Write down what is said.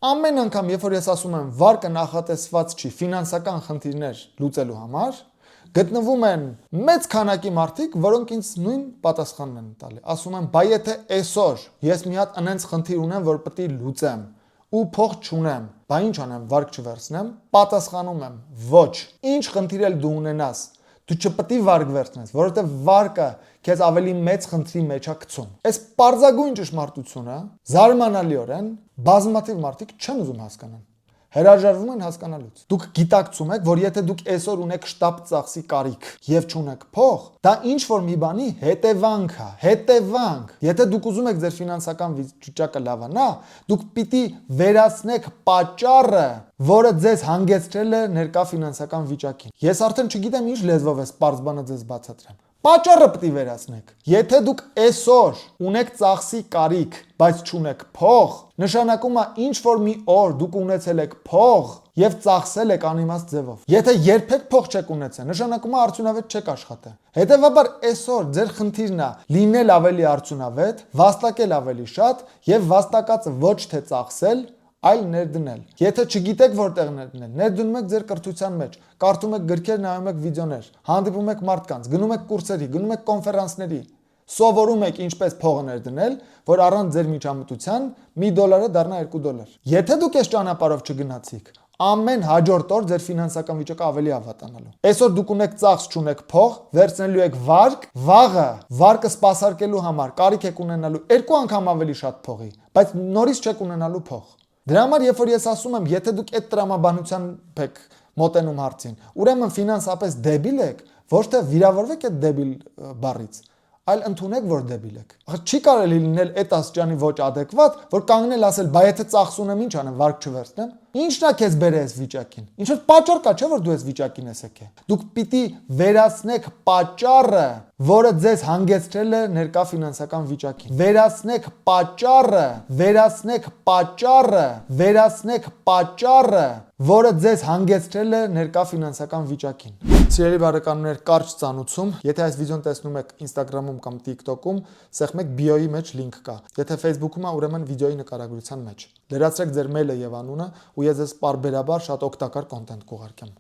Ամեն անգամ, երբ որ ես ասում եմ վարկը նախատեսված չի ֆինանսական խնդիրներ լուծելու համար, գտնվում են մեծ քանակի մարդիկ, որոնք ինձ նույն պատասխանն են տալի։ Ասում են, բայ եթե այսօր ես մի հատ անենց խնդիր ունեմ, որ պետք է լուծեմ, ու փող չունեմ, բա ինչ անեմ, վարկ չվերցնեմ։ Պատասխանում եմ, ոչ, ինչ խնդիր էլ դու ունենաս, դու չպետք է վարկ վերցնես, որովհետև վարկը քեզ ավելի մեծ խնդրի մեջ է գցում։ Այս պարզագույն ճշմարտությունը զարմանալիորեն բազմաթիվ մարդիկ չեն ուզում հասկանան։ Հրաժարվում են հասկանալուց։ Դուք գիտակցում եք, որ եթե դուք այսօր ունեք շտապ ծախսի կարիք եւ չունեք փող, դա ինչ որ մի բանի հետևանք է, հետևանք։ Եթե դուք ուզում եք ձեր ֆինանսական վիճակը լավանա, դուք պիտի վերացնեք պատճառը, որը ձեզ հանգեցրել է ներկա ֆինանսական վիճակին։ Ես արդեն չգիտեմ ինչ լեզվով է պարզ բանը ձեզ բացատրեմ։ Պատճառը պետք է վերացնեք։ Եթե դուք այսօր ունեք ծախսի կարիք, բայց չունեք փող, նշանակում է ինչ որ մի օր դուք ունեցել եք փող եւ ծախսել եք անիմաստ ձևով։ Եթե երբեք փող չեք ունեցել, նշանակում է արդյունավետ չեք աշխատել։ Հետևաբար այսօր ձեր խնդիրն է լինել ավելի արդյունավետ, վաստակել ավելի շատ եւ վաստակածը ոչ թե ծախսել, այլ ներդնել։ Եթե չգիտեք որտեղ ներդնել, ներդնում եք ձեր կրթության մեջ, կարդում եք գրքեր, նայում եք վիդեոներ, հանդիպում եք մարդկանց, գնում եք կուրսերի, գնում եք կոնֆերանսների, սովորում եք ինչպես փողը ներդնել, որ առանց ձեր միջամտության $1 դառնա $2։ Եթե դուք այս ճանապարհով չգնացիք, ամեն հաջորդ օր ձեր ֆինանսական վիճակը ավելի ավատանալու։ Այսօր դուք ունեք ծախս, չունեք փող, վերցնելու եք վարկ, վաղը վարկը սպասարկելու համար կարիք եք ունենալու 2 անգամ ավելի շատ փողի, բայց նորից չեք ունենալու փող։ Դրա համար, երբ որ ես ասում եմ, եթե դուք այդ տրամաբանության եք մոտենում հարցին, ուրեմն ֆինանսապես դեբիլ եք, ոչ թե վիրավորվեք այդ դեբիլ բառից, այլ ընդունեք, որ դեբիլ եք։ Չի կարելի լինել այդ աստիճանի ոչ adekvat, որ կանգնել ասել, բայ եթե ծախս ունեմ, ինչ անեմ, վարկ չվերցնեմ։ Ինչն է քեզ բերել այս վիճակին։ Ինչ որ պատճառ կա, չէ՞ որ դու այս վիճակին ես եկել։ Դուք պիտի վերացնեք պատճառը, որը ձեզ հանգեցրել է ներկա ֆինանսական վիճակին։ Վերացնեք պատճառը, վերացնեք պատճառը, վերացնեք պատճառը, որը ձեզ հանգեցրել է ներկա ֆինանսական վիճակին։ Սիրելի բարեկամներ, կարճ ծանուցում, եթե այս վիդեոն տեսնում եք Instagram-ում կամ TikTok-ում, սեղմեք bio-ի մեջ link կա։ Եթե Facebook-ում է, ուրեմն վիդեոյի նկարագրության մեջ։ Լրացրեք ձեր մեյլը եւ անունը, ու ես ձեզ պարբերաբար շատ օգտակար կոնտենտ կուղարկեմ։